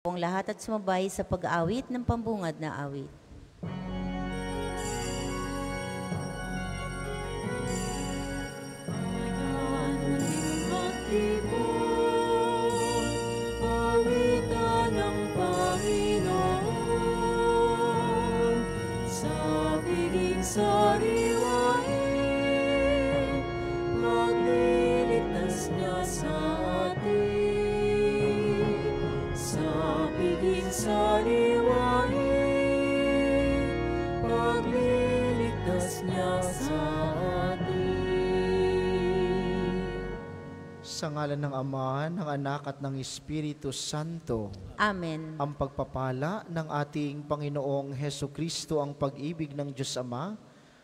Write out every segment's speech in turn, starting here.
Ang lahat at sumabay sa pag-awit ng pambungad na awit. Awitan ng Panginoon sa piging sariwain, magliligtas niya sa atin. Sa piging sariwain, magliligtas niya sa atin. Sa ngalan ng Ama, ng Anak at ng Espiritu Santo. Amen. Ang pagpapala ng ating Panginoong Hesukristo, ang pag-ibig ng Diyos Ama,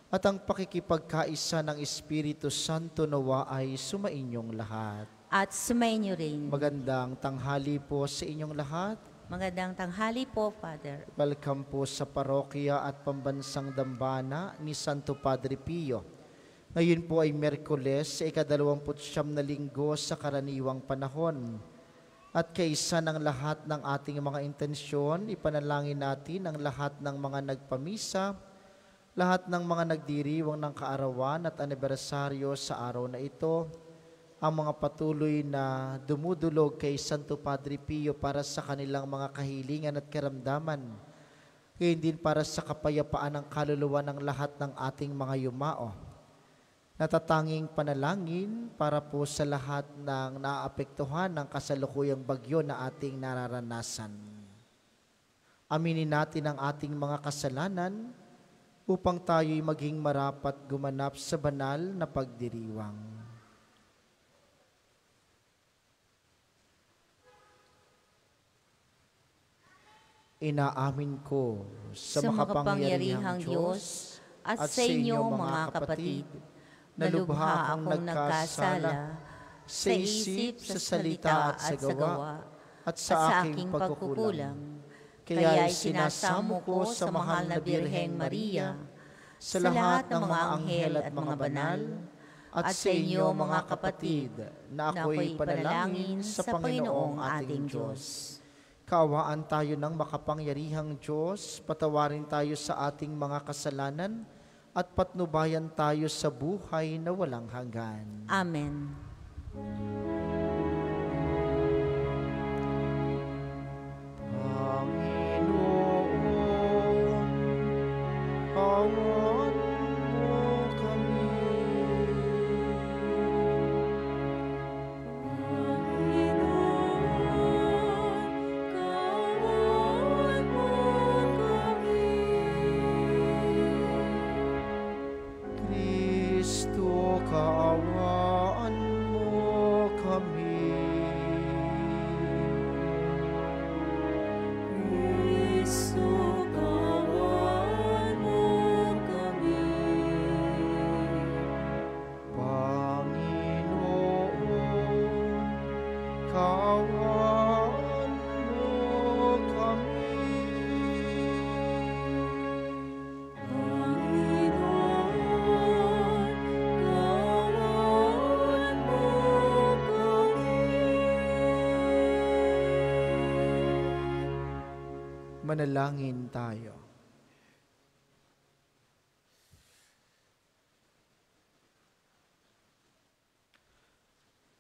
at ang pakikipagkaisa ng Espiritu Santo nawa ay sumainyong lahat. At sumainyo rin. Magandang tanghali po sa inyong lahat. Magandang tanghali po, Father. Welcome po sa parokya at pambansang dambana ni Santo Padre Pio. Ngayon po ay Miyerkules sa ika-29 na linggo sa karaniwang panahon. At kaisa ng lahat ng ating mga intensyon, ipanalangin natin ang lahat ng mga nagpamisa, lahat ng mga nagdiriwang ng kaarawan at anibersaryo sa araw na ito, ang mga patuloy na dumudulog kay Santo Padre Pio para sa kanilang mga kahilingan at karamdaman, gayon din para sa kapayapaan ng kaluluwa ng lahat ng ating mga yumao. Natatanging panalangin para po sa lahat ng naapektuhan ng kasalukuyang bagyo na ating nararanasan. Aminin natin ang ating mga kasalanan upang tayo'y maging marapat gumanap sa banal na pagdiriwang. Inaamin ko sa makapangyarihang Diyos at sa inyo mga kapatid, na lubha akong nagkasala sa isip, sa salita at sa gawa, at sa aking pagkukulang. Kaya sinasamo ko sa mahal na Birheng Maria, sa lahat ng mga anghel at mga banal, at sa inyo mga kapatid, na ako'y panalangin sa Panginoong ating Diyos. Kaawaan tayo ng makapangyarihang Diyos, patawarin tayo sa ating mga kasalanan, at patnubayan tayo sa buhay na walang hanggan. Amen. Panginoon, awan mo kami. Kristo, kaawaan mo kami. Kristo, kaawaan mo kami. Panginoon, kaawaan mo kami. Manalangin tayo.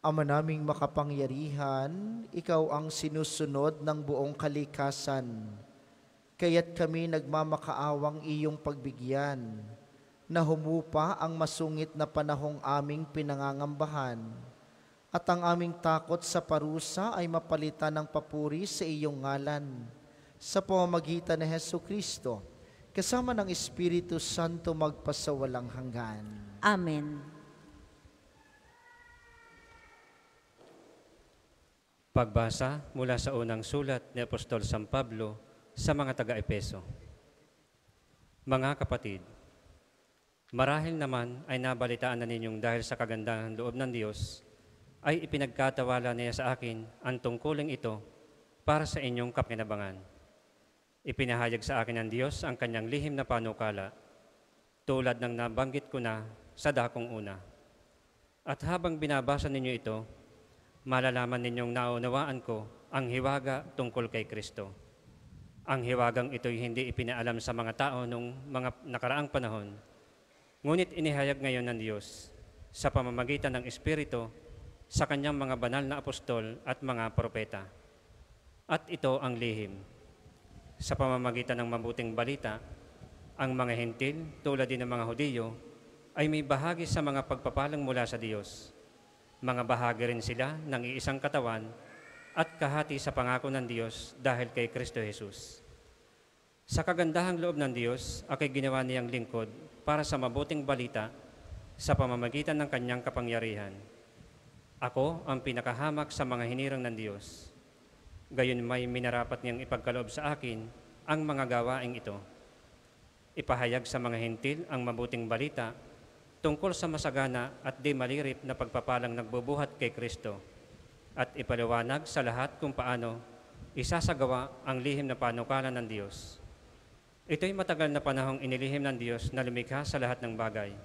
Ama naming makapangyarihan, ikaw ang sinusunod ng buong kalikasan, kaya't kami nagmamakaawang iyong pagbigyan, na humupa ang masungit na panahong aming pinangangambahan, at ang aming takot sa parusa ay mapalitan ng papuri sa iyong ngalan, sa pamamagitan ni Hesukristo, kasama ng Espiritu Santo magpasawalang hanggan. Amen. Pagbasa mula sa unang sulat ni Apostol San Pablo sa mga taga-Epeso. Mga kapatid, marahil naman ay nabalitaan na ninyong dahil sa kagandahan loob ng Diyos, ay ipinagkatawala niya sa akin ang tungkuling ito para sa inyong kapakinabangan. Ipinahayag sa akin ng Diyos ang kanyang lihim na panukala, tulad ng nabanggit ko na sa dakong una. At habang binabasa ninyo ito, malalaman ninyong naunawaan ko ang hiwaga tungkol kay Kristo. Ang hiwagang ito'y hindi ipinaalam sa mga tao noong mga nakaraang panahon, ngunit inihayag ngayon ng Diyos sa pamamagitan ng Espiritu sa kanyang mga banal na apostol at mga propeta. At ito ang lihim. Sa pamamagitan ng mabuting balita, ang mga hentil, tulad din ng mga Hudiyo, ay may bahagi sa mga pagpapalang mula sa Diyos. Mga bahagi rin sila ng iisang katawan at kahati sa pangako ng Diyos dahil kay Kristo Jesus. Sa kagandahang loob ng Diyos, ako'y ginawa niyang lingkod para sa mabuting balita sa pamamagitan ng kanyang kapangyarihan. Ako ang pinakahamak sa mga hinirang ng Diyos. Gayon may minarapat niyang ipagkaloob sa akin ang mga gawaing ito. Ipahayag sa mga hentil ang mabuting balita tungkol sa masagana at di malirip na pagpapalang nagbubuhat kay Kristo, at ipaliwanag sa lahat kung paano isasagawa ang lihim na panukalan ng Diyos. Ito'y matagal na panahong inilihim ng Diyos na lumikha sa lahat ng bagay,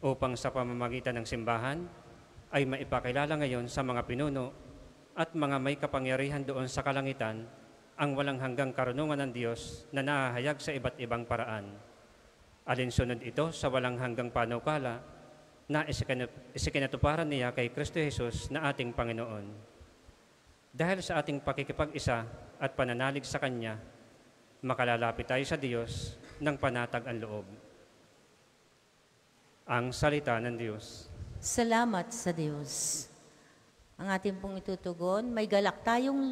upang sa pamamagitan ng simbahan ay maipakilala ngayon sa mga pinuno at mga may kapangyarihan doon sa kalangitan ang walang hanggang karunungan ng Diyos na nahahayag sa iba't ibang paraan. Alinsunod ito sa walang hanggang panukala na isikinatuparan niya kay Kristo Jesus na ating Panginoon. Dahil sa ating pakikipag-isa at pananalig sa Kanya, makalalapit tayo sa Diyos ng panatag ang loob. Ang salita ng Diyos. Salamat sa Diyos. Ang ating pong itutugon, may galak tayong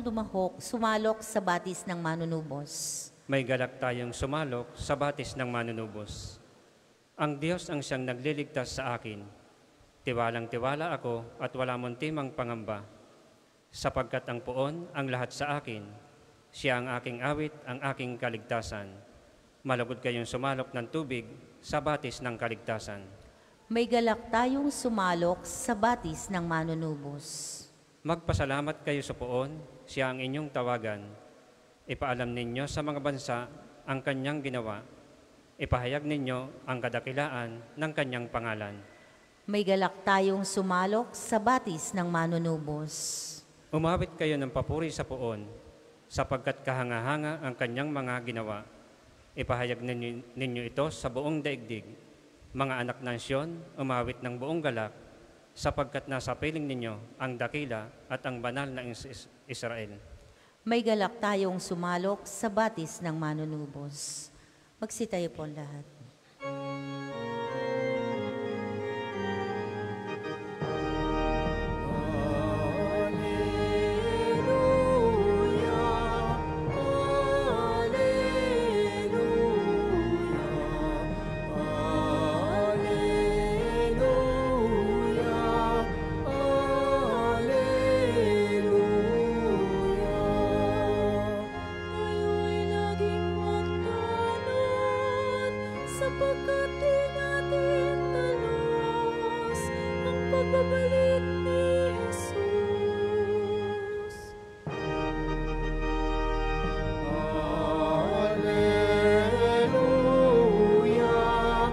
sumalok sa batis ng manunubos. May galak tayong sumalok sa batis ng manunubos. Ang Diyos ang siyang nagliligtas sa akin. Tiwalang-tiwala ako at wala muntimang pangamba. Sapagkat ang poon ang lahat sa akin. Siya ang aking awit, ang aking kaligtasan. Malugod kayong sumalok ng tubig sa batis ng kaligtasan. May galak tayong sumalok sa batis ng manunubos. Magpasalamat kayo sa poon, siya ang inyong tawagan. Ipaalam ninyo sa mga bansa ang kanyang ginawa. Ipahayag ninyo ang kadakilaan ng kanyang pangalan. May galak tayong sumalok sa batis ng manunubos. Umawit kayo ng papuri sa poon, sapagkat kahanga-hanga ang kanyang mga ginawa. Ipahayag ninyo ito sa buong daigdig. Mga anak ng Siyon, umawit ng buong galak, sapagkat nasa piling ninyo ang dakila at ang banal na Israel. May galak tayong sumalok sa batis ng manunubos. Magsitayo po lahat. Sapagkat di natin talos ang pagbabalik ni Jesus. Alleluia,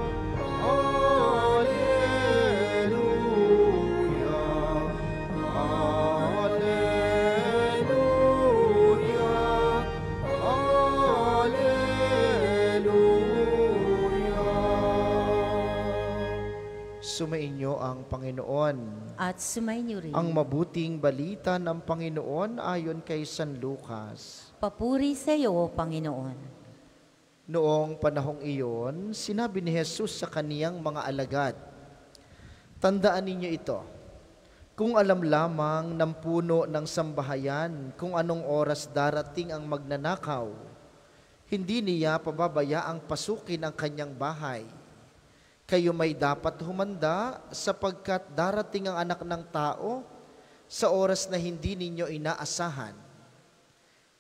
Alleluia, Alleluia. Sumainyo ang Panginoon. At sumainyo rin. Ang mabuting balita ng Panginoon ayon kay San Lucas. Papuri sa iyo, O Panginoon. Noong panahong iyon, sinabi ni Jesus sa kaniyang mga alagad, "Tandaan ninyo ito, kung alam lamang ng puno ng sambahayan kung anong oras darating ang magnanakaw, hindi niya pababayaang pasukin ang kanyang bahay. Kayo may dapat humanda sapagkat darating ang Anak ng Tao sa oras na hindi ninyo inaasahan."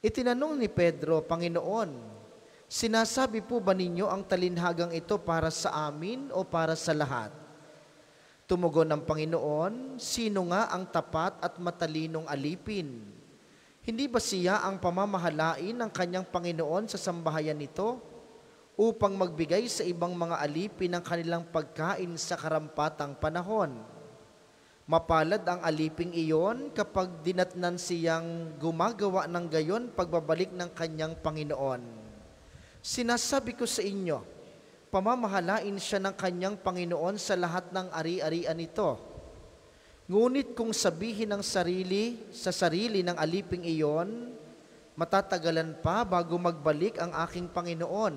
Itinanong ni Pedro, "Panginoon, sinasabi po ba ninyo ang talinhagang ito para sa amin o para sa lahat?" Tumugon ng Panginoon, "Sino nga ang tapat at matalinong alipin? Hindi ba siya ang pamamahalain ng kanyang Panginoon sa sambahayan nito upang magbigay sa ibang mga alipin ng kanilang pagkain sa karampatang panahon? Mapalad ang aliping iyon kapag dinatnan siyang gumagawa ng gayon pagbabalik ng kanyang Panginoon. Sinasabi ko sa inyo, pamamahalain siya ng kanyang Panginoon sa lahat ng ari-arian nito. Ngunit kung sabihin ng sa sarili ng aliping iyon, matatagalan pa bago magbalik ang aking Panginoon,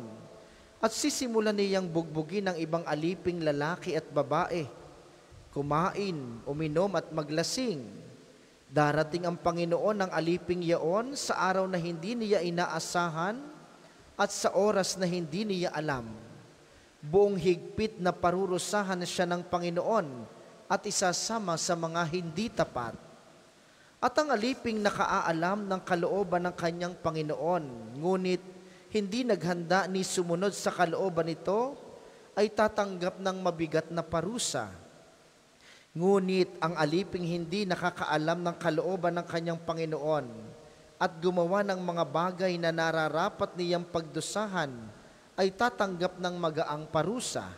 at sisimulan niyang bugbugin ng ibang aliping lalaki at babae, kumain, uminom at maglasing. Darating ang Panginoon ng aliping yaon sa araw na hindi niya inaasahan at sa oras na hindi niya alam. Buong higpit na parurusahan siya ng Panginoon at isasama sa mga hindi tapat. At ang aliping nakaalam ng kalooban ng kanyang Panginoon, ngunit hindi naghanda ni sumunod sa kalooban nito, ay tatanggap ng mabigat na parusa. Ngunit ang aliping hindi nakakaalam ng kalooban ng kanyang Panginoon at gumawa ng mga bagay na nararapat niyang pagdusahan, ay tatanggap ng magaang parusa.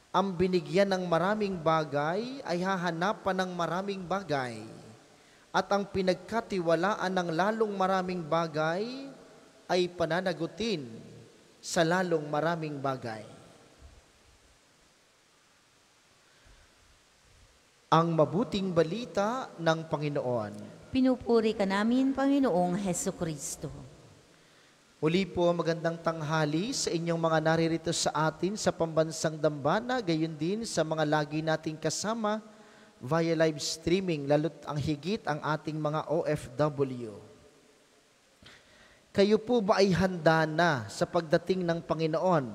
Ang binigyan ng maraming bagay ay hahanapan ng maraming bagay, at ang pinagkatiwalaan ng lalong maraming bagay ay pananagutin sa lalong maraming bagay. Ang mabuting balita ng Panginoon. Pinupuri ka namin, Panginoong Hesus Kristo. Muli po, magandang tanghali sa inyong mga naririto sa atin sa pambansang dambana, gayon din sa mga lagi nating kasama via live streaming, lalo't ang higit ang ating mga OFW. Kayo po ba ay handa na sa pagdating ng Panginoon?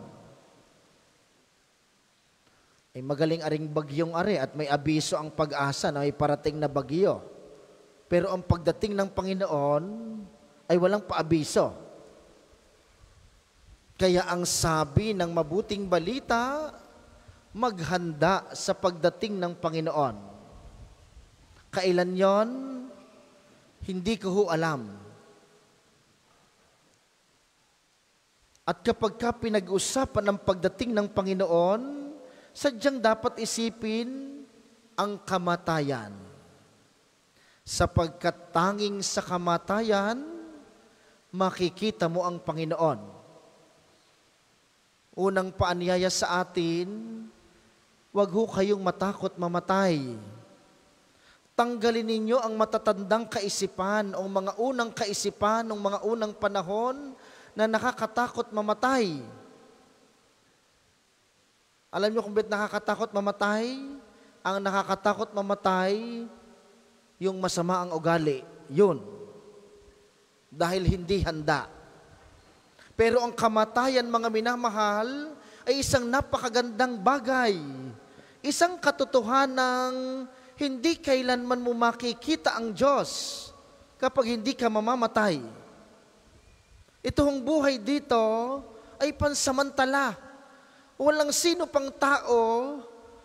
Ay magaling aring bagyong are at may abiso ang pag-asa na may parating na bagyo. Pero ang pagdating ng Panginoon ay walang paabiso. Kaya ang sabi ng mabuting balita, maghanda sa pagdating ng Panginoon. Kailan yon? Hindi ko ho alam. At kapag ka pinag-usapan ng pagdating ng Panginoon, sadyang dapat isipin ang kamatayan. Sapagkat tanging sa kamatayan, makikita mo ang Panginoon. Unang paanyaya sa atin, wag ho kayong matakot mamatay. Tanggalin ninyo ang matatandang kaisipan o mga unang kaisipan ng mga unang panahon na nakakatakot mamatay. Alam niyo kung ba't nakakatakot mamatay? Ang nakakatakot mamatay, yung masama ang ugali. Yun. Dahil hindi handa. Pero ang kamatayan, mga minamahal, ay isang napakagandang bagay. Isang katotohanang hindi kailanman mo makikita ang Diyos kapag hindi ka mamamatay. Itong buhay dito ay pansamantala. Walang sino pang tao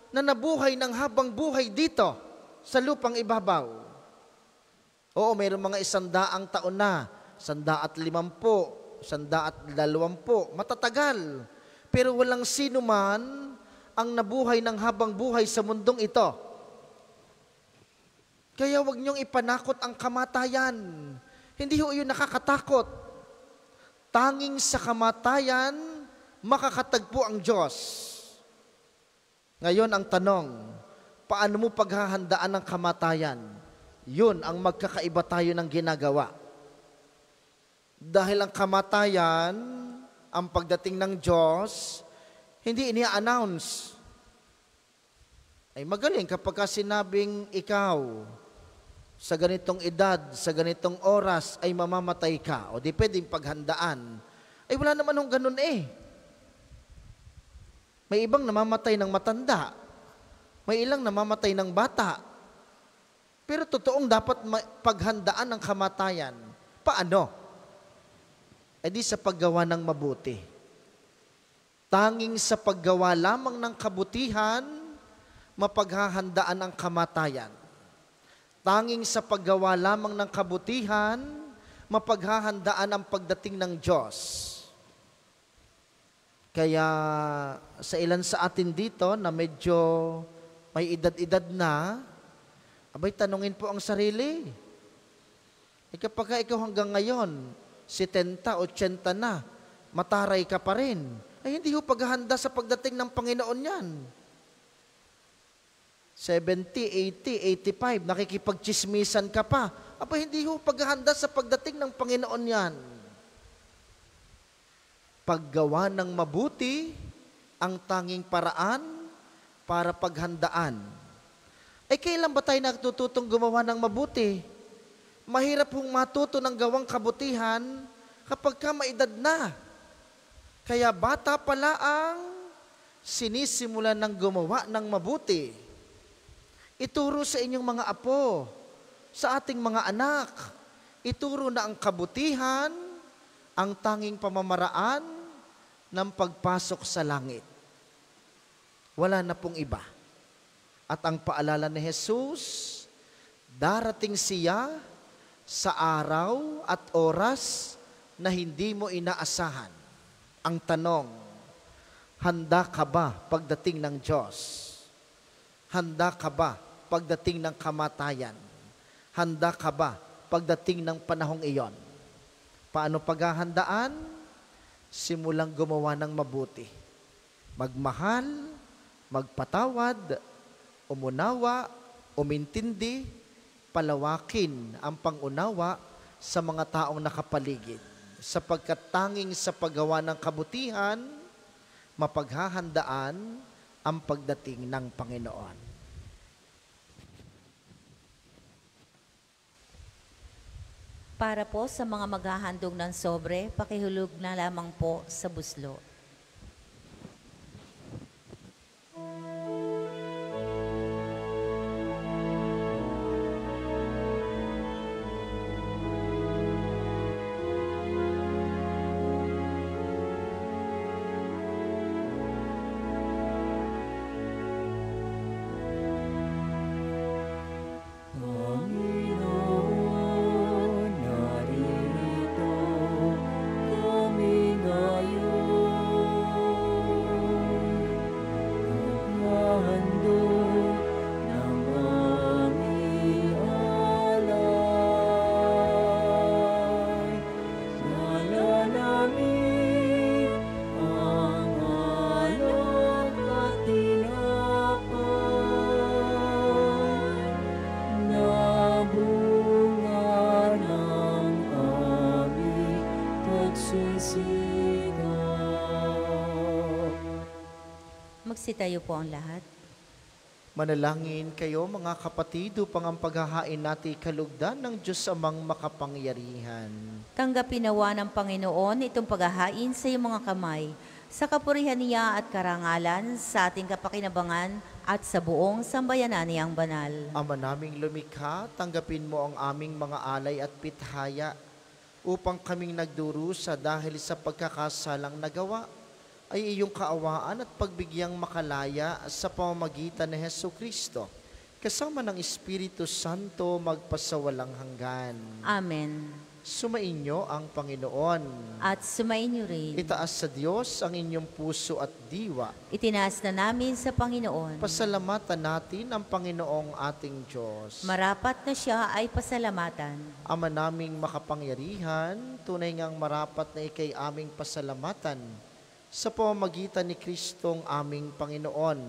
na nabuhay ng habang buhay dito sa lupang ibabaw. Oo, mayroong mga 100 taon na, 150, 120, matatagal. Pero walang sino man ang nabuhay ng habang buhay sa mundong ito. Kaya huwag niyong ipanakot ang kamatayan. Hindi ho yun nakakatakot. Tanging sa kamatayan, makakatagpo ang Diyos. Ngayon ang tanong, paano mo paghahandaan ang kamatayan? Yun ang magkakaiba tayo ng ginagawa. Dahil ang kamatayan, ang pagdating ng Diyos, hindi ini-announce. Ay magaling kapag sinabing ikaw, sa ganitong edad, sa ganitong oras, ay mamamatay ka, o di pwedeng paghandaan. Ay wala naman hong ganun eh. May ibang namamatay ng matanda. May ilang namamatay ng bata. Pero totoong dapat paghandaan ang kamatayan. Paano? E di sa paggawa ng mabuti. Tanging sa paggawa lamang ng kabutihan, mapaghahandaan ang kamatayan. Tanging sa paggawa lamang ng kabutihan, mapaghahandaan ang pagdating ng Diyos. Kaya sa ilan sa atin dito na medyo may edad-edad na, Abay, tanungin po ang sarili. Kapag ikaw hanggang ngayon, 70, 80 na, mataray ka pa rin, ay hindi ho paghahanda sa pagdating ng Panginoon yan. 70, 80, 85, nakikipagchismisan ka pa. Aba, hindi ho paghahanda sa pagdating ng Panginoon yan. Paggawa ng mabuti, ang tanging paraan para paghandaan. Kailan ba tayo natututong gumawa ng mabuti? Mahirap hong matuto ng gawang kabutihan kapag ka maedad na. Kaya bata pala ang sinisimulan ng gumawa ng mabuti. Ituro sa inyong mga apo, sa ating mga anak, ituro na ang kabutihan, ang tanging pamamaraan ng pagpasok sa langit. Wala na pong iba. At ang paalala ni Jesus, darating siya sa araw at oras na hindi mo inaasahan. Ang tanong, handa ka ba pagdating ng Diyos? Handa ka ba pagdating ng kamatayan? Handa ka ba pagdating ng panahong iyon? Paano paghahandaan? Simulang gumawa ng mabuti. Magmahal, magpatawad, umunawa, umintindi, palawakin ang pangunawa sa mga taong nakapaligid. Sapagkat tanging sa paggawa ng kabutihan, mapaghahandaan ang pagdating ng Panginoon. Para po sa mga maghahandog ng sobre, pakihulog na lamang po sa buslo. Magsitayo po ang lahat. Manalangin kayo mga kapatid upang ang paghahain natin kalugdan ng Diyos amang makapangyarihan. Tanggapin nawa ng Panginoon itong paghahain sa iyong mga kamay, sa kapurihan niya at karangalan, sa ating kapakinabangan at sa buong sambayanan niyang banal. Ama naming lumikha, tanggapin mo ang aming mga alay at pithaya upang kaming nagdurusa dahil sa pagkakasalang nagawa ay iyong kaawaan at pagbigyang makalaya sa pamamagitan ni Hesukristo, kasama ng Espiritu Santo magpasawalang hanggan. Amen. Sumainyo ang Panginoon. At sumainyo rin. Itaas sa Diyos ang inyong puso at diwa. Itinaas na namin sa Panginoon. Pasalamatan natin ang Panginoong ating Diyos. Marapat na siya ay pasalamatan. Ama naming makapangyarihan, tunay ngang marapat na ikay aming pasalamatan sa pamamagitan ni Kristong aming Panginoon.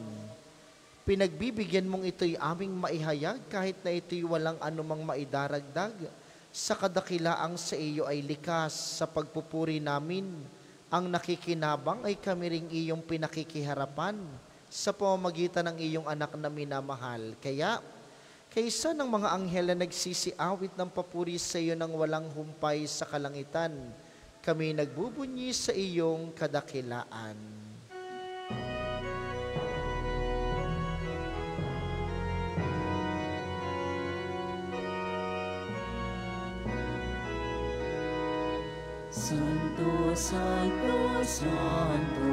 Pinagbibigyan mong ito'y aming maihayag kahit na ito'y walang anumang maidaragdag sa kadakilaang sa iyo ay likas. Sa pagpupuri namin, ang nakikinabang ay kami ring iyong pinakikiharapan sa pamamagitan ng iyong anak na minamahal. Kaya, kaysa ng mga anghel na nagsisiawit ng papuri sa iyo ng walang humpay sa kalangitan, kami nagbubunyi sa iyong kadakilaan. Santo, Santo, Santo,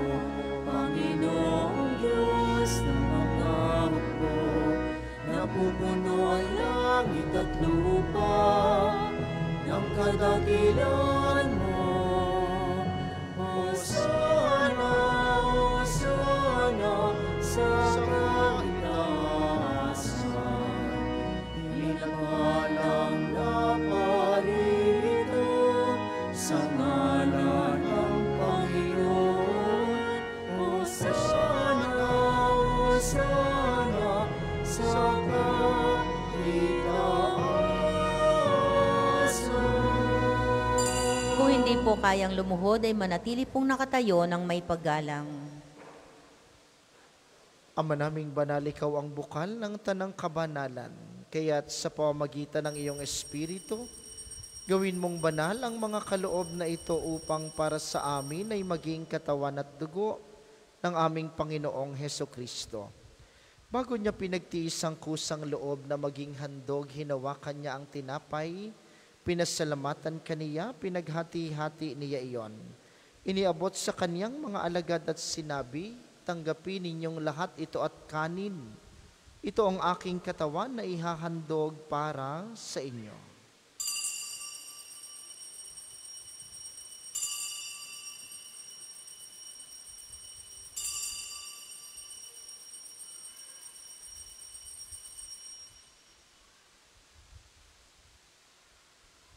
Panginoong Diyos ng mga hukbo, napupuno ang langit at lupa ng kadakilaan mo. Hosana, Hosana, sa kaitaasan. ngalan ng Panginoon. Hosana, Hosana, sa kapitaasan. Kung hindi po kayang lumuhod ay manatili pong nakatayo ng may paggalang. Ama naming banal, ikaw ang bukal ng tanang kabanalan. Kaya't sa pamamagitan ng iyong Espiritu, gawin mong banal ang mga kaloob na ito upang para sa amin ay maging katawan at dugo ng aming Panginoong Hesukristo. Bago niya pinagtiis ang kusang loob na maging handog, hinawakan niya ang tinapay, pinasalamatan kaniya, pinaghati-hati niya iyon. Iniabot sa kaniyang mga alagad at sinabi, tanggapin ninyong lahat ito at kanin. Ito ang aking katawan na ihahandog para sa inyo.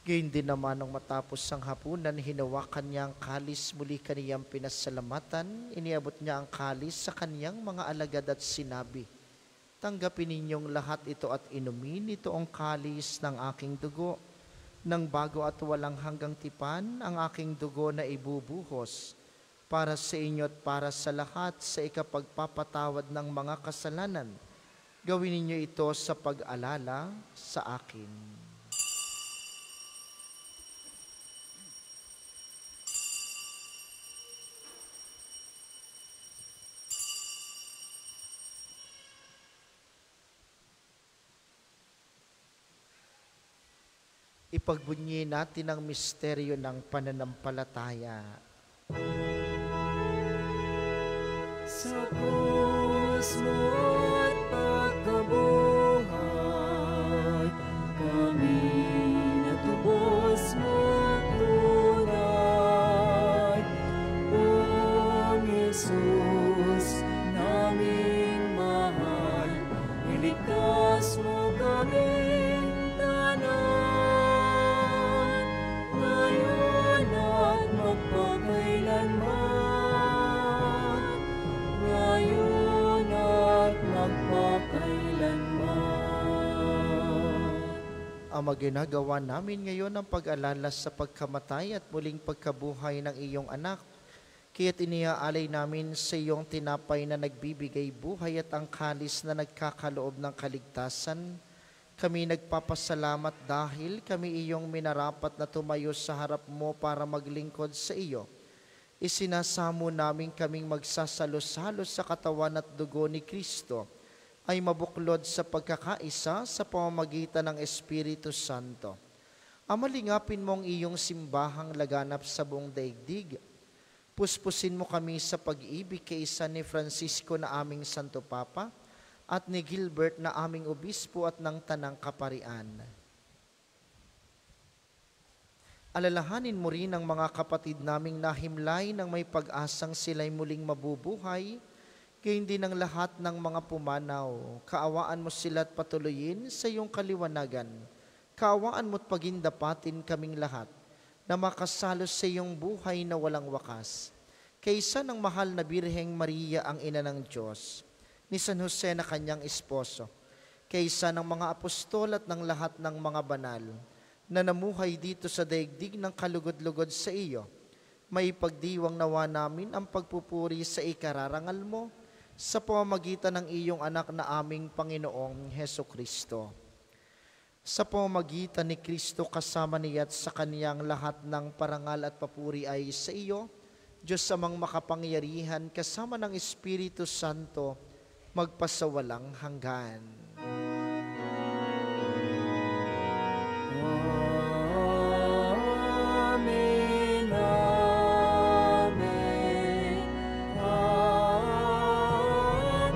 Gayun din naman nung matapos ang hapunan, hinawakan niya ang kalis, muli kaniyang pinasalamatan, iniabot niya ang kalis sa kaniyang mga alagad at sinabi, tanggapin ninyong lahat ito at inumin, ito ang kalis ng aking dugo, ng bago at walang hanggang tipan, ang aking dugo na ibubuhos, para sa inyo at para sa lahat sa ikapagpapatawad ng mga kasalanan. Gawin ninyo ito sa pag-alala sa akin. Ipagbunyi natin ang misteryo ng pananampalataya. Sa krus mo at pagkabuhay, kami natubos mo tunay. O Jesus, naming mahal, iligtas mo kaming tanan. Ngayon at magpakailanman, ngayon at magpakailanman. Ama, ginagawa namin ngayon ang pag-alala sa pagkamatay at muling pagkabuhay ng iyong anak. Kaya't iniaalay namin sa iyong tinapay na nagbibigay buhay at ang kalis na nagkakaloob ng kaligtasan. Kami nagpapasalamat dahil kami iyong minarapat na tumayo sa harap mo para maglingkod sa iyo. Isinasamo namin kaming magsasalo-salo sa katawan at dugo ni Kristo ay mabuklod sa pagkakaisa sa pamamagitan ng Espiritu Santo. Amalingapin mong iyong simbahang laganap sa buong daigdig. Puspusin mo kami sa pag-ibig kay isa ni Francisco na aming Santo Papa at ni Gilbert na aming obispo at ng Tanang Kaparian. Alalahanin mo rin ang mga kapatid naming nahimlay ng may pag-asang sila'y muling mabubuhay, gayon din ang lahat ng mga pumanaw. Kaawaan mo sila at patuloyin sa iyong kaliwanagan. Kaawaan mo't pagindapatin kaming lahat na makasalo sa iyong buhay na walang wakas. Kaysa ng mahal na Birheng Maria ang ina ng Diyos, ni San Jose na kanyang esposo, kaysa ng mga apostol at ng lahat ng mga banal na namuhay dito sa daigdig ng kalugod-lugod sa iyo, may pagdiwang nawa namin ang pagpupuri sa ikararangal mo sa pamamagitan ng iyong anak na aming Panginoong Hesukristo. Sa pamamagitan ni Kristo kasama niya at sa kaniyang lahat ng parangal at papuri ay sa iyo, Diyos amang makapangyarihan kasama ng Espiritu Santo, magpasawalang hanggan. Amen, amen, amen, amen.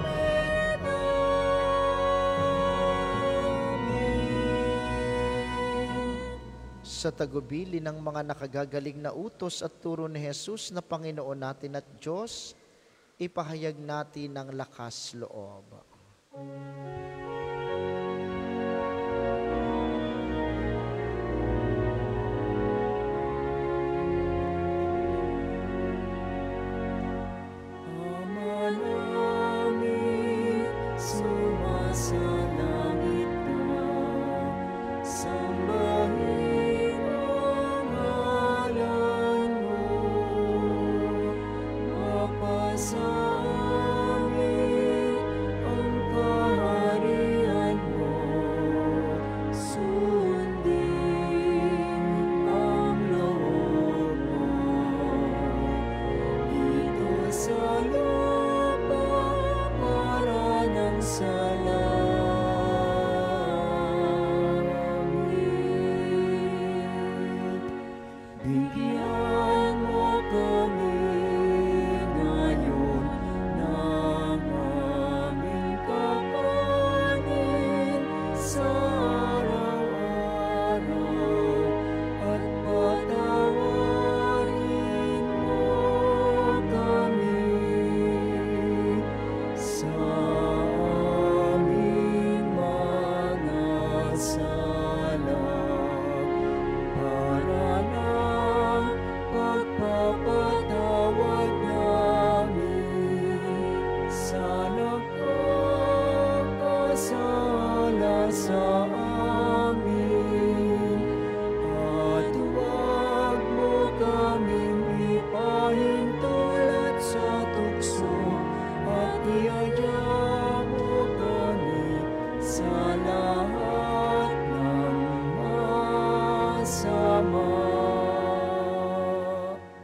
Sa tagubili ng mga nakagagaling na utos at turo ni Jesus na Panginoon natin at Diyos, ipahayag natin ng lakas loob.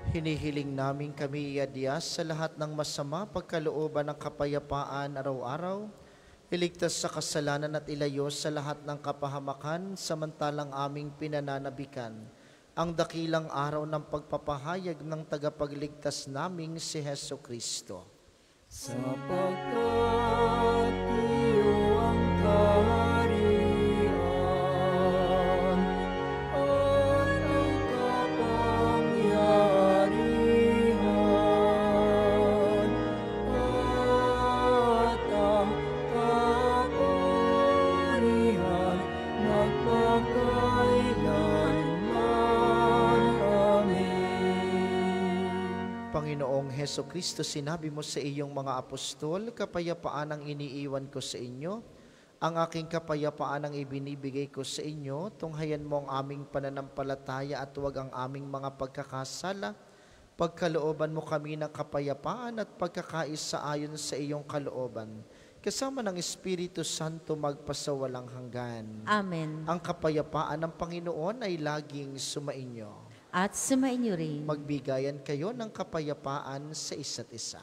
Hinihiling namin kami iadya sa lahat ng masama pagkalooban ng kapayapaan araw-araw, iligtas sa kasalanan at ilayo sa lahat ng kapahamakan samantalang aming pinananabikan ang dakilang araw ng pagpapahayag ng tagapagligtas naming si Heso Kristo. Sapagkat iyo ang kaharian at ang kapangyarihan at ang kapurihan magpakailanman. Amen. Panginoong Heso Kristo, sinabi mo sa iyong mga apostol, kapayapaan ang iniiwan ko sa inyo, ang aking kapayapaan ang ibinibigay ko sa inyo, tunghayan mo ang aming pananampalataya at huwag ang aming mga pagkakasala. Pagkalooban mo kami ng kapayapaan at pagkakaisa ayon sa iyong kalooban, kasama ng Espiritu Santo magpasawalang hanggan. Amen. Ang kapayapaan ng Panginoon ay laging sumainyo. At sumainyo rin. Magbigayan kayo ng kapayapaan sa isa't isa.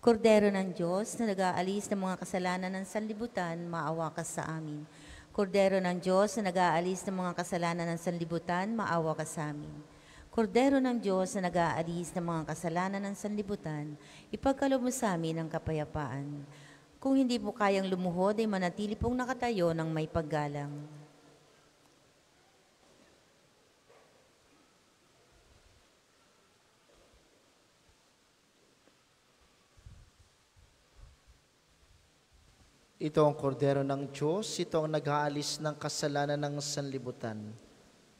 Kordero ng Diyos na nag-aalis ng mga kasalanan ng sanlibutan, maawa ka sa amin. Kordero ng Diyos na nag-aalis ng mga kasalanan ng sanlibutan, maawa ka sa amin. Kordero ng Diyos na nag-aalis ng mga kasalanan ng sanlibutan, ipagkaloob mo sa amin ang kapayapaan. Kung hindi po kayang lumuhod, ay manatili pong nakatayo ng may paggalang. Ito ang kordero ng Diyos, ito ang nag-aalis ng kasalanan ng sanlibutan.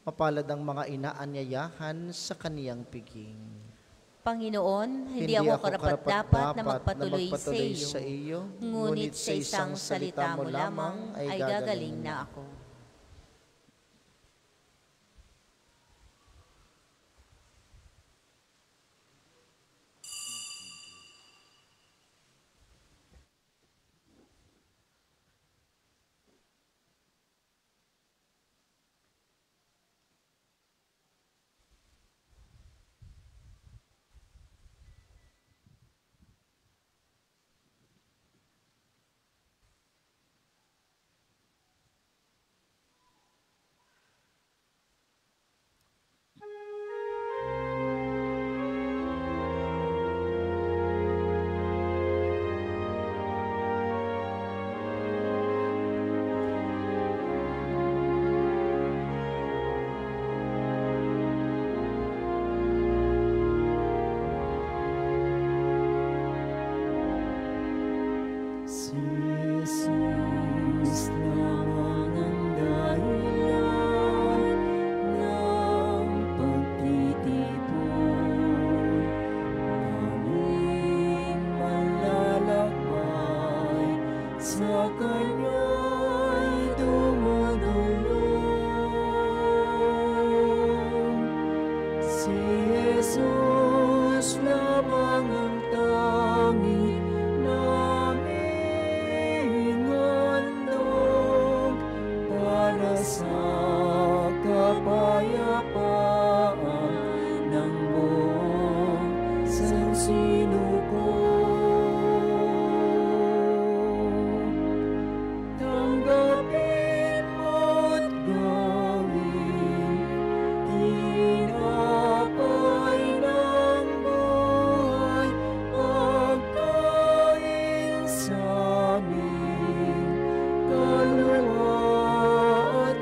Mapalad ang mga inaanyayahan sa kaniyang piging. Panginoon, hindi ako karapat-dapat na magpatuloy sa iyo, ngunit sa isang salita mo lamang ay gagaling na ako. Si Jesus lamang ang dahilan ng pagtitipon, aming manlalakbay sa Kanya'y dumudulong. Si Jesus lamang ang tanging naming handog para sa kapayapaan ng buong sansinuko. Tanggapin mo't gawin tinapay ng buhay, pagkain sa aming kaluluwa at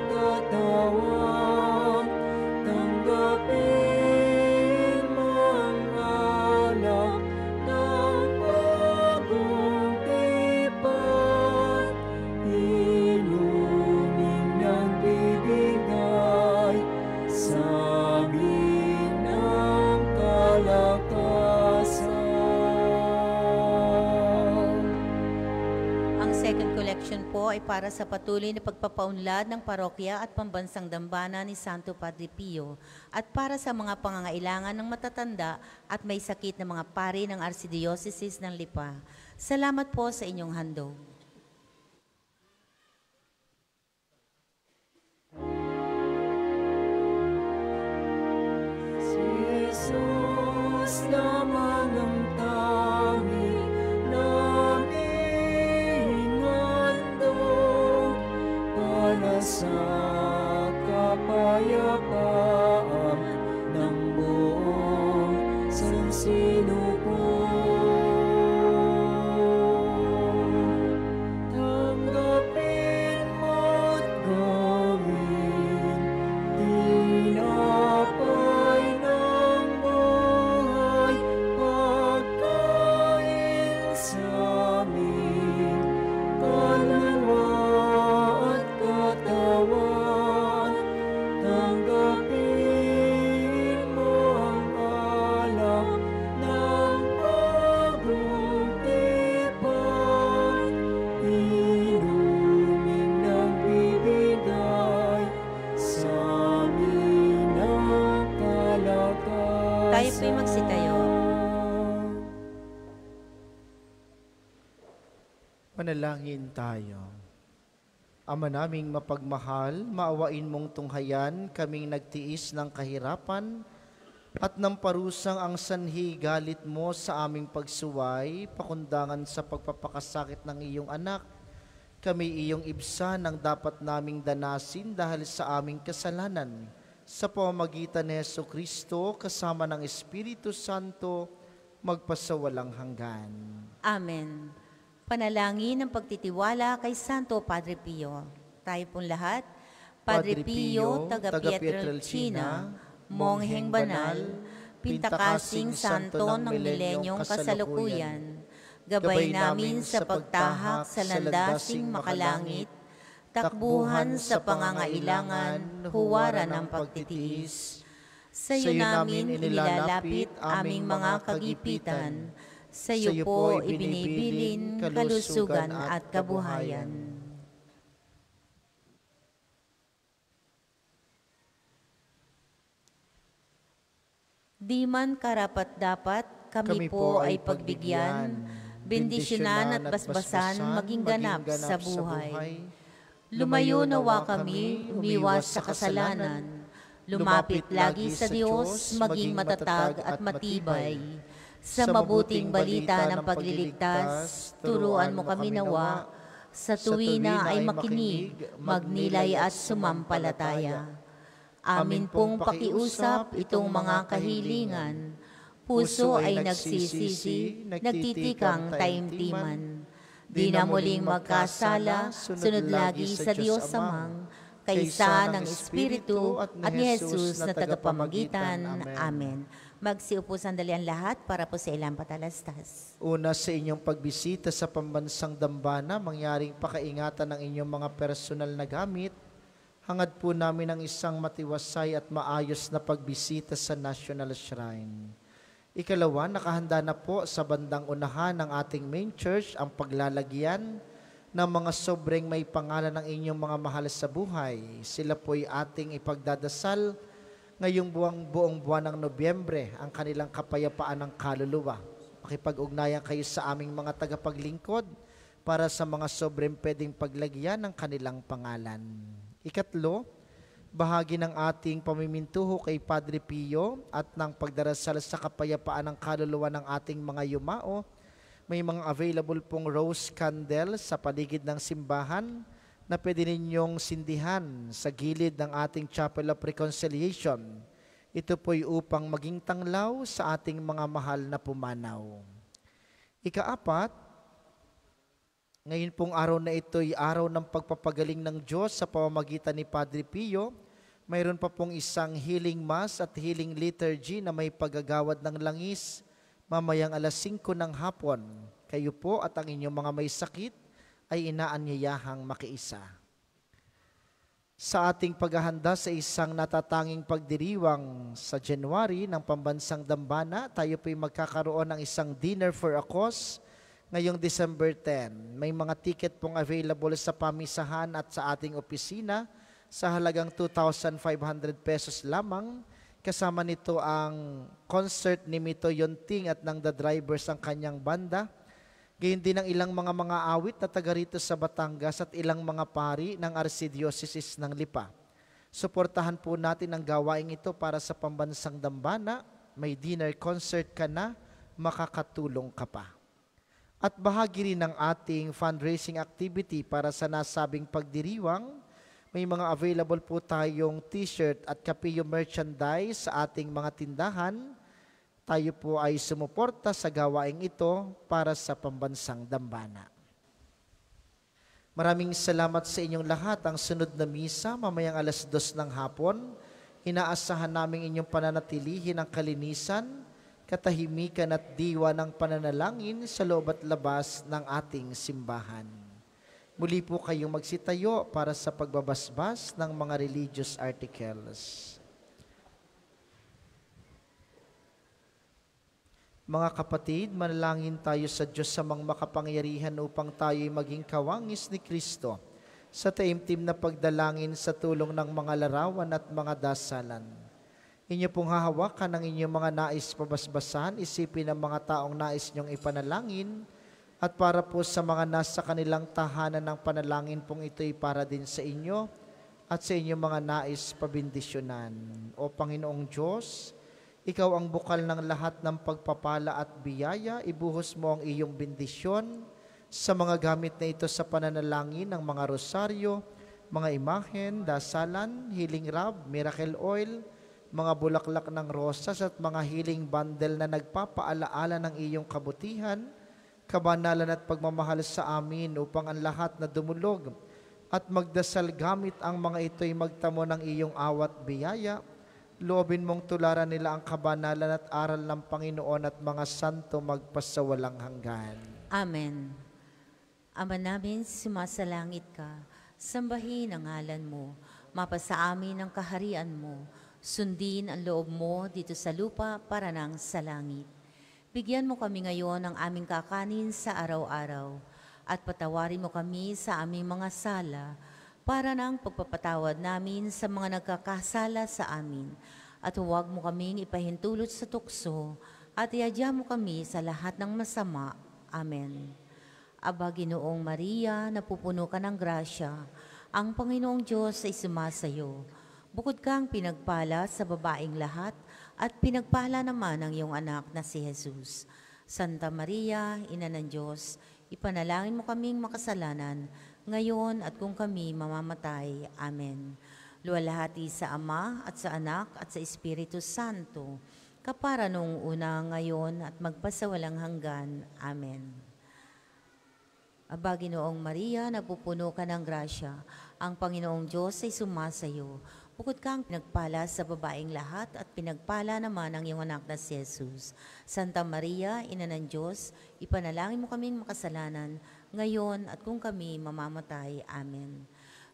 ay para sa patuloy na pagpapaunlad ng parokya at pambansang dambana ni Santo Padre Pio at para sa mga pangangailangan ng matatanda at may sakit na mga pari ng Archdiocese ng Lipa. Salamat po sa inyong handog. Si Jesus lamang ang tanging naming handog para sa kapayapaan ng buong sansinukoy. Tanggapin mo't gawin tinapay ng buhay, pagkain sa aming kaluluwa at katawan. Tanggapin mo ang alak ng bagong tipan, inuming nagbibigay sa amin ng kalakasan. Tayo po'y magsitayo. Manalangin tayo. Ama naming mapagmahal, maawain mong tunghayan kaming nagtiis ng kahirapan at ng parusang ang sanhi galit mo sa aming pagsuway, pakundangan sa pagpapakasakit ng iyong anak. Kami iyong ibsa ng dapat naming danasin dahil sa aming kasalanan. Sa pamamagitan ni Jesucristo, kasama ng Espiritu Santo, magpasawalang hanggan. Amen. Panalangin ng pagtitiwala kay Santo Padre Pio. Tayo pong lahat, Padre Pio, taga Pietrelcina, Mongheng Banal, Pintakasing Santo ng Milenyong Kasalukuyan, gabay namin sa pagtahak sa landasing makalangit, takbuhan sa pangangailangan, huwaran ng pagtitiis. Sa iyo namin inilalapit aming mga kagipitan, sa iyo po ibinibilin kalusugan at kabuhayan. Di man karapat-dapat, kami po ay pagbigyan, bendisyonan at basbasan maging ganap sa buhay. Lumayo nawa kami, umiwas sa kasalanan, lumapit lagi sa Diyos, maging matatag at matibay. Sa mabuting balita ng pagliligtas, turuan mo kami nawa, sa tuwina ay makinig, magnilay at sumampalataya. Amin pong pakiusap itong mga kahilingan, puso ay nagsisisi, nagtitikang taimtiman. Di na muling magkasala, sunod lagi sa Diyos Amang, kaysa ng Espiritu at ni Jesus na tagapamagitan. Amen. Magsiupo sandali ang lahat para po sa ilang patalastas. Una sa inyong pagbisita sa pambansang dambana, mangyaring pakaingatan ng inyong mga personal na gamit. Hangad po namin ang isang matiwasay at maayos na pagbisita sa National Shrine. Ikalawa, nakahanda na po sa bandang unahan ng ating main church ang paglalagyan ng mga sobreng may pangalan ng inyong mga mahal sa buhay. Sila po'y ating ipagdadasal ngayong buong buwan ng Nobyembre, ang kanilang kapayapaan ng kaluluwa. Makipag-ugnayan kayo sa aming mga tagapaglingkod para sa mga sobrang pwedeng paglagyan ng kanilang pangalan. Ikatlo, bahagi ng ating pamimintuho kay Padre Pio at ng pagdarasal sa kapayapaan ng kaluluwa ng ating mga yumao. May mga available pong rose candle sa paligid ng simbahan na pwede ninyong sindihan sa gilid ng ating Chapel of Reconciliation. Ito po'y upang maging tanglaw sa ating mga mahal na pumanaw. Ikaapat, ngayon pong araw na ito'y araw ng pagpapagaling ng Diyos sa pamamagitan ni Padre Pio. Mayroon pa pong isang healing mass at healing liturgy na may paggagawad ng langis mamayang alas 5 ng hapon. Kayo po at ang inyong mga may sakit ay inaanyayahang makiisa. Sa ating paghahanda sa isang natatanging pagdiriwang sa January ng Pambansang Dambana, tayo po'y magkakaroon ng isang dinner for a cause ngayong December 10. May mga ticket pong available sa pamisahan at sa ating opisina sa halagang 2,500 pesos lamang. Kasama nito ang concert ni Mito Yonting at ng The Drivers ang kanyang banda. Gayon din ang ilang mga awit na taga rito sa Batangas at ilang mga pari ng Archdiocese ng Lipa. Suportahan po natin ang gawaing ito para sa pambansang dambana. May dinner concert ka na, makakatulong ka pa. At bahagi rin ng ating fundraising activity para sa nasabing pagdiriwang. May mga available po tayong t-shirt at kapilyo merchandise sa ating mga tindahan. Tayo po ay sumuporta sa gawaing ito para sa pambansang dambana. Maraming salamat sa inyong lahat. Ang sunod na misa, mamayang 2:00 ng hapon, inaasahan namin inyong pananatilihin ang kalinisan, katahimikan at diwa ng pananalangin sa loob at labas ng ating simbahan. Muli po kayong magsitayo para sa pagbabasbas ng mga religious articles. Mga kapatid, manalangin tayo sa Diyos sa mga makapangyarihan upang tayo'y maging kawangis ni Kristo sa taimtim na pagdalangin sa tulong ng mga larawan at mga dasalan. Inyo pong hahawakan ang inyong mga nais pabasbasan, isipin ang mga taong nais niyong ipanalangin, at para po sa mga nasa kanilang tahanan ng panalangin pong ito'y para din sa inyo at sa inyong mga nais pabindisyonan. O Panginoong Diyos, Ikaw ang bukal ng lahat ng pagpapala at biyaya, ibuhos mo ang iyong bendisyon sa mga gamit na ito sa pananalangin ng mga rosaryo, mga imahen, dasalan, healing rub, miracle oil, mga bulaklak ng rosas at mga healing bundle na nagpapaalaala ng iyong kabutihan, kabanalan at pagmamahal sa amin upang ang lahat na dumulog at magdasal gamit ang mga ito'y magtamo ng iyong awat biyaya. Loobin mong tularan nila ang kabanalan at aral ng Panginoon at mga santo magpasawalang hanggan. Amen. Ama namin, sumasalangit ka, sambahin ang ngalan mo, mapasa amin ang kaharian mo, sundin ang loob mo dito sa lupa para nang sa langit. Bigyan mo kami ngayon ng aming kakanin sa araw-araw, at patawarin mo kami sa aming mga sala, para ng pagpapatawad namin sa mga nagkakasala sa amin. At huwag mo kaming ipahintulot sa tukso, at iadya mo kami sa lahat ng masama. Amen. Aba, Ginoong Maria, napupuno ka ng grasya, ang Panginoong Diyos ay sumasayo. Bukod kang pinagpala sa babaeng lahat, at pinagpala naman ang iyong anak na si Jesus. Santa Maria, Ina ng Diyos, ipanalangin mo kaming makasalanan, ngayon at kung kami mamamatay. Amen. Luwalhati sa Ama at sa Anak at sa Espiritu Santo, kapara noong una, ngayon at magpasawalang hanggan. Amen. Aba, Ginoong Maria, napupuno ka ng grasya, ang Panginoong Diyos ay sumasayo. Bukod kang pinagpala sa babaeng lahat at pinagpala naman ang iyong anak na si Jesus. Santa Maria, Ina ng Diyos, ipanalangin mo kaming makasalanan, ngayon at kung kami mamamatay. Amen.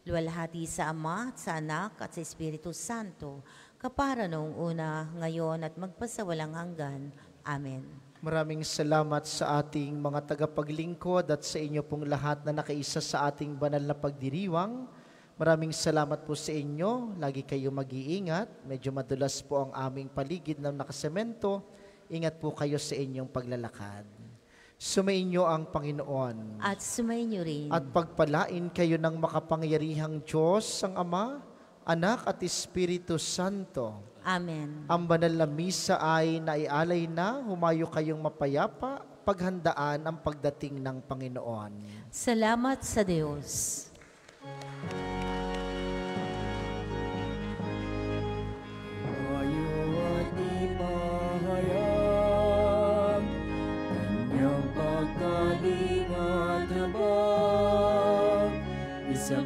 Luwalhati sa Ama, at sa Anak, at sa Espiritu Santo, kapara noong una, ngayon, at magpasawalang hanggan. Amen. Maraming salamat sa ating mga tagapaglingkod at sa inyo pong lahat na nakaisa sa ating banal na pagdiriwang. Maraming salamat po sa inyo. Lagi kayo mag-iingat. Medyo madulas po ang aming paligid ng nakasemento. Ingat po kayo sa inyong paglalakad. Sumainyo ang Panginoon. At sumainyo rin. At pagpalain kayo ng makapangyarihang Diyos, ang Ama, Anak at Espiritu Santo. Amen. Ang banal na misa ay naialay na, humayo kayong mapayapa, paghandaan ang pagdating ng Panginoon. Salamat sa Diyos. Sa